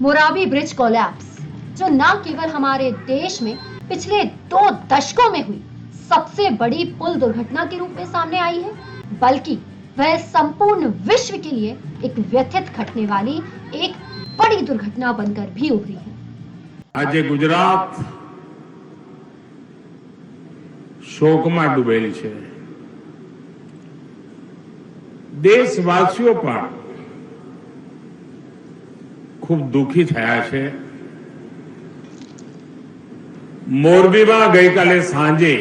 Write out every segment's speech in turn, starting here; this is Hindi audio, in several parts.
मोराबी ब्रिज कोलैप्स, जो न केवल हमारे देश में पिछले 2 दशकों में हुई सबसे बड़ी पुल दुर्घटना के रूप में सामने आई है, बल्कि वह संपूर्ण विश्व के लिए एक व्यथित घटने वाली एक बड़ी दुर्घटना बनकर भी उभरी है। आज गुजरात शोकમાં ડૂબેલ છે। દેશવાસીઓ પણ ખૂબ દુઃખી થયા છે। મોરબીમાં ગઈકાલે સાંજે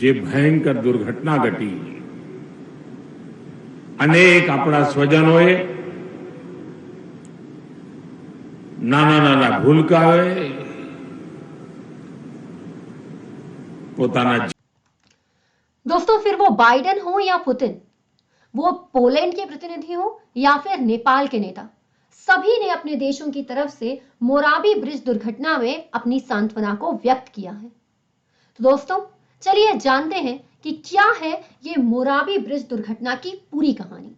જે ભયંકર દુર્ઘટના ઘટી, અનેક આપણા સ્વજનોએ નાના નાના ભૂલકાઓએ પોતાના। दोस्तों, फिर वो बाइडेन हो या पुतिन, वो पोलैंड के प्रतिनिधि हो या फिर नेपाल के नेता, सभी ने अपने देशों की तरफ से मोराबी ब्रिज दुर्घटना में अपनी सांत्वना को व्यक्त किया है। तो दोस्तों, चलिए जानते हैं कि क्या है ये मोराबी ब्रिज दुर्घटना की पूरी कहानी।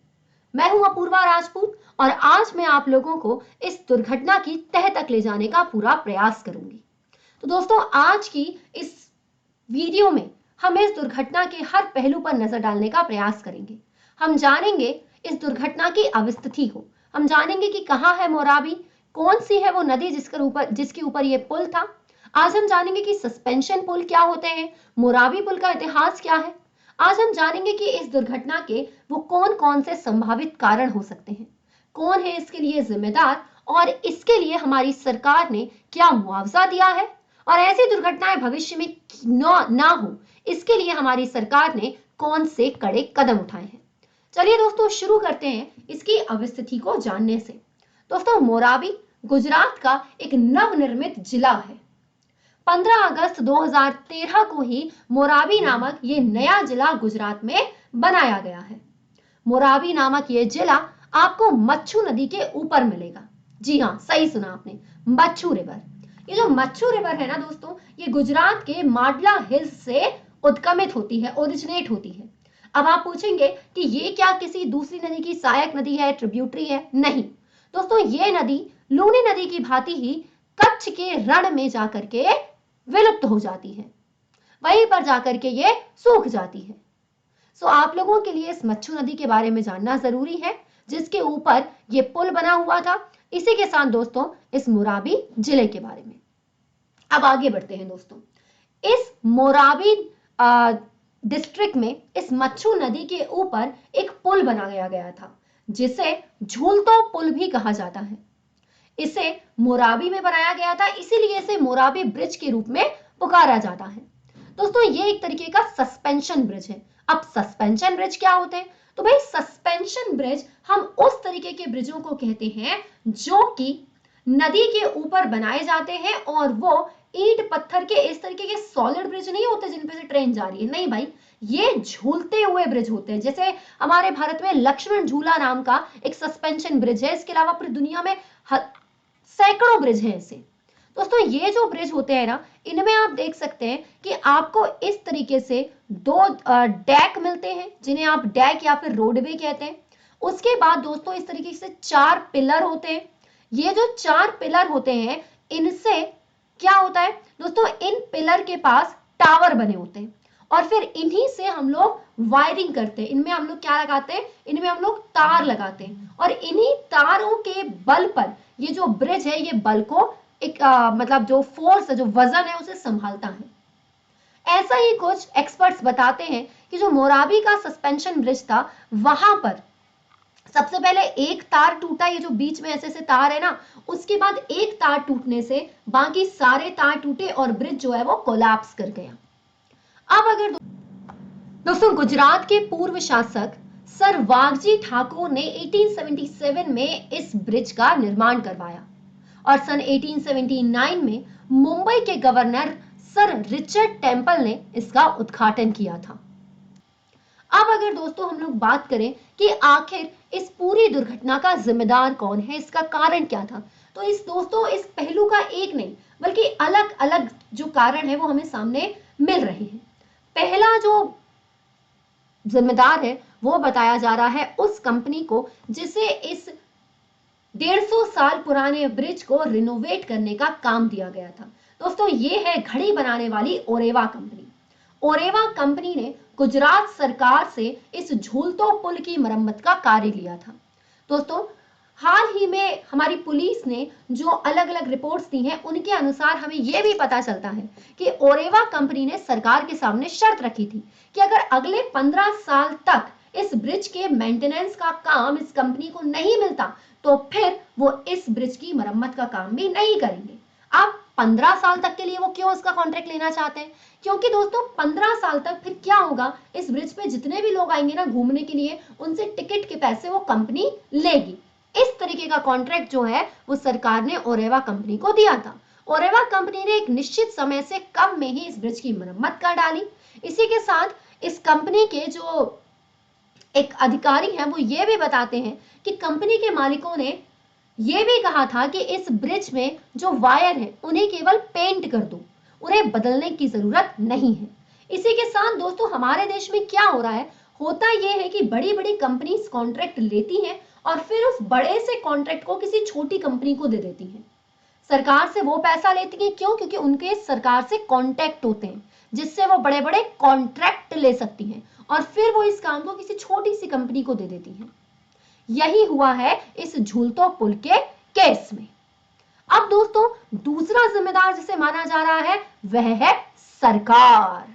मैं हूं अपूर्वा राजपूत और आज मैं आप लोगों को इस दुर्घटना की तह तक ले जाने का पूरा प्रयास करूंगी। तो दोस्तों, आज की इस वीडियो में हम इस दुर्घटना के हर पहलू पर नजर डालने का प्रयास करेंगे। हम जानेंगे इस दुर्घटना की अवस्थिति को, हम जानेंगे कि कहां है मोराबी, कौन सी है वो नदी जिसके ऊपर ये पुल था। आज हम जानेंगे कि सस्पेंशन पुल क्या होते हैं, मोराबी पुल का इतिहास क्या है। आज हम जानेंगे कि इस दुर्घटना के वो कौन कौन से संभावित कारण हो सकते हैं, कौन है इसके लिए जिम्मेदार और इसके लिए हमारी सरकार ने क्या मुआवजा दिया है, और ऐसी दुर्घटनाएं भविष्य में ना हो इसके लिए हमारी सरकार ने कौन से कड़े कदम उठाए हैं। चलिए दोस्तों, शुरू करते हैं इसकी अवस्थिति को जानने से। दोस्तों, मोराबी गुजरात का एक नवनिर्मित जिला है। 15 अगस्त 2013 को ही मोराबी नामक ये नया जिला गुजरात में बनाया गया है। मोराबी नामक ये जिला आपको मच्छू नदी के ऊपर मिलेगा। जी हाँ, सही सुना आपने, मच्छू रिवर। ये जो मच्छू रिवर है ना दोस्तों, ये गुजरात के माडला हिल्स से उद्गमित होती है, ओरिजिनेट होती है। अब आप पूछेंगे कि ये क्या किसी दूसरी नदी की सहायक नदी है, ट्रिब्यूटरी है? नहीं दोस्तों, ये नदी लूनी नदी की भांति ही कच्छ के रण में जाकर के विलुप्त हो जाती है, वहीं पर जाकर के ये सूख जाती है। सो आप लोगों के लिए इस मच्छू नदी के बारे में जानना जरूरी है, जिसके ऊपर ये पुल बना हुआ था। इसी के साथ दोस्तों, इस मोराबी जिले के बारे में अब आगे बढ़ते हैं। दोस्तों, इस मोराबी डिस्ट्रिक्ट में इस मच्छू नदी के ऊपर एक पुल बनाया गया था, जिसे झूलतो पुल भी कहा जाता है। इसे मोराबी में बनाया गया था, इसीलिए इसे मोराबी ब्रिज के रूप में पुकारा जाता है। दोस्तों, ये एक तरीके का सस्पेंशन ब्रिज है। अब सस्पेंशन ब्रिज क्या होते हैं? तो भाई, सस्पेंशन ब्रिज हम उस तरीके के ब्रिजों को कहते हैं जो कि नदी के ऊपर बनाए जाते हैं, और वो ईंट पत्थर के इस तरीके के सॉलिड ब्रिज नहीं होते जिन पे से ट्रेन जा रही है। नहीं भाई, ये झूलते हुए ब्रिज होते हैं। जैसे हमारे भारत में लक्ष्मण झूला नाम का एक सस्पेंशन ब्रिज है, इसके अलावा पूरी दुनिया में सैकड़ों ब्रिज हैं ऐसे। दोस्तों, ये जो ब्रिज होते हैं ना, इनमें आप देख सकते हैं कि आपको इस तरीके से 2 डैक मिलते हैं, जिन्हें आप डैक या फिर रोडवे कहते हैं। उसके बाद दोस्तों, इस तरीके से 4 पिलर होते हैं। ये जो 4 पिलर होते हैं, इनसे क्या होता है दोस्तों, इन पिलर के पास टावर बने होते हैं, और फिर इन्हीं से हम लोग वायरिंग करते हैं। इनमें हम लोग क्या लगाते हैं? इनमें हम लोग तार लगाते हैं, और इन्हीं तारों के बल पर ये जो ब्रिज है, ये बल को एक मतलब जो फोर्स है, जो वजन है, उसे संभालता है। ऐसा ही कुछ एक्सपर्ट्स बताते हैं कि जो मोराबी का सस्पेंशन ब्रिज था, वहां पर सबसे पहले एक तार टूटा, ये जो बीच में ऐसे तार है ना, उसके बाद एक तार टूटने से बाकी सारे तार टूटे और ब्रिज जो है वो कोलैप्स कर गया। अब अगर दोस्तों, गुजरात के पूर्व शासक सर वाघजी ठाकुर ने 1877 में इस ब्रिज का निर्माण करवाया, और सन 1879 में मुंबई के गवर्नर सर रिचर्ड टेम्पल ने इसका उद्घाटन किया था। अब अगर दोस्तों हम लोग बात करें कि आखिर इस पूरी दुर्घटना का जिम्मेदार कौन है, इसका कारण क्या था, तो इस पहलू का एक नहीं बल्कि अलग अलग जो कारण है वो हमें सामने मिल रहे हैं। पहला जो जिम्मेदार है वो बताया जा रहा है उस कंपनी को जिसे इस 150 साल पुराने ब्रिज को रिनोवेट करने का काम दिया गया था। दोस्तों ये है घड़ी बनाने वाली ओरेवा कंपनी। ओरेवा कंपनी ने गुजरात सरकार से इस झूलतो पुल की मरम्मत का कार्य लिया था। दोस्तों हाल ही में हमारी पुलिस ने जो अलग अलग रिपोर्ट्स दी हैं उनके अनुसार हमें यह भी पता चलता है कि ओरेवा कंपनी ने सरकार के सामने शर्त रखी थी कि अगर अगले 15 साल तक इस ब्रिज के मेंटेनेंस का काम इस कंपनी को नहीं मिलता तो फिर वो इस ब्रिज की मरम्मत का काम भी नहीं करेंगे। अब 15 साल तक के लिए वो क्यों इसका कॉन्ट्रैक्ट लेना चाहते हैं? क्योंकि दोस्तों 15 साल तक फिर क्या होगा, इस ब्रिज पे जितने भी लोग आएंगे ना घूमने के लिए, उनसे टिकट के पैसे वो कंपनी लेगी। इस तरीके का कॉन्ट्रैक्ट जो है वो सरकार ने ओरेवा कंपनी को दिया था। ओरेवा कंपनी ने एक निश्चित समय से कम में ही इस ब्रिज की मरम्मत कर डाली। इसी के साथ इस कंपनी के जो एक अधिकारी हैं वो ये भी बताते हैं कि कंपनी के मालिकों ने ये भी कहा था कि इस ब्रिज में जो वायर है उन्हें केवल पेंट कर दो, उन्हें बदलने की जरूरत नहीं है। इसी के साथ दोस्तों हमारे देश में क्या हो रहा है, होता यह है कि बड़ी बड़ी कंपनीज कॉन्ट्रैक्ट लेती हैं और फिर उस बड़े से कॉन्ट्रैक्ट को किसी छोटी कंपनी को दे देती हैं। सरकार से वो पैसा लेती है, क्यों? क्योंकि उनके सरकार से कॉन्टैक्ट होते हैं जिससे वो बड़े बड़े कॉन्ट्रैक्ट ले सकती हैं और फिर वो इस काम को किसी छोटी सी कंपनी को दे देती हैं। यही हुआ है इस झूलतो पुल के केस में। अब दोस्तों दूसरा जिम्मेदार जिसे माना जा रहा है वह है सरकार।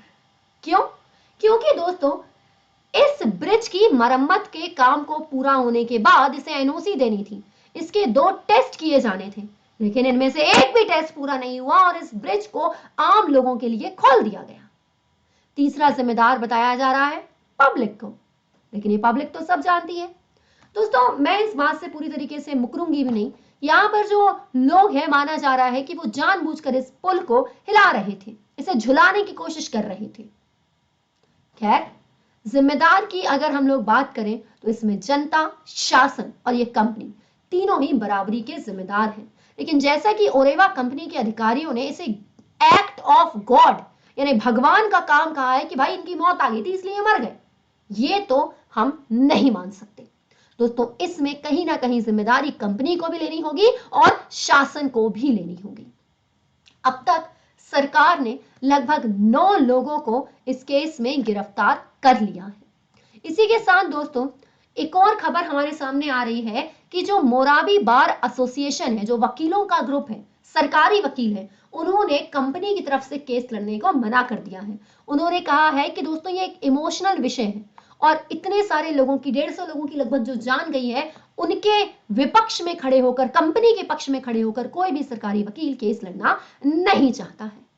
क्यों? क्योंकि दोस्तों इस ब्रिज की मरम्मत के काम को पूरा होने के बाद इसे एनओसी देनी थी। इसके 2 टेस्ट किए जाने थे, लेकिन इनमें से एक भी टेस्ट पूरा नहीं हुआ और इस ब्रिज को आम लोगों के लिए खोल दिया गया। तीसरा जिम्मेदार बताया जा रहा है पब्लिक को, लेकिन ये पब्लिक तो सब जानती है। दोस्तों मैं इस बात से पूरी तरीके से मुकरूंगी भी नहीं। यहाँ पर जो लोग हैं माना जा रहा है कि वो जानबूझकर इस पुल को हिला रहे थे, इसे झुलाने की कोशिश कर रहे थे। खैर जिम्मेदार की अगर हम लोग बात करें तो इसमें जनता, शासन और ये कंपनी तीनों ही बराबरी के जिम्मेदार हैं। लेकिन जैसा कि ओरेवा कंपनी के अधिकारियों ने इसे एक्ट ऑफ गॉड यानी भगवान का काम कहा है कि भाई इनकी मौत आ गई थी इसलिए मर गए, ये तो हम नहीं मान सकते। दोस्तों इसमें कहीं ना कहीं जिम्मेदारी कंपनी को भी लेनी होगी और शासन को भी लेनी होगी। अब तक सरकार ने लगभग 9 लोगों को इस केस में गिरफ्तार कर लिया है। इसी के साथ दोस्तों एक और खबर हमारे सामने आ रही है कि जो मोराबी बार एसोसिएशन है, जो वकीलों का ग्रुप है, सरकारी वकील है, उन्होंने कंपनी की तरफ से केस लड़ने को मना कर दिया है। उन्होंने कहा है कि दोस्तों ये एक इमोशनल विषय है और इतने सारे लोगों की 150 लोगों की लगभग जो जान गई है, उनके विपक्ष में खड़े होकर, कंपनी के पक्ष में खड़े होकर कोई भी सरकारी वकील केस लड़ना नहीं चाहता है।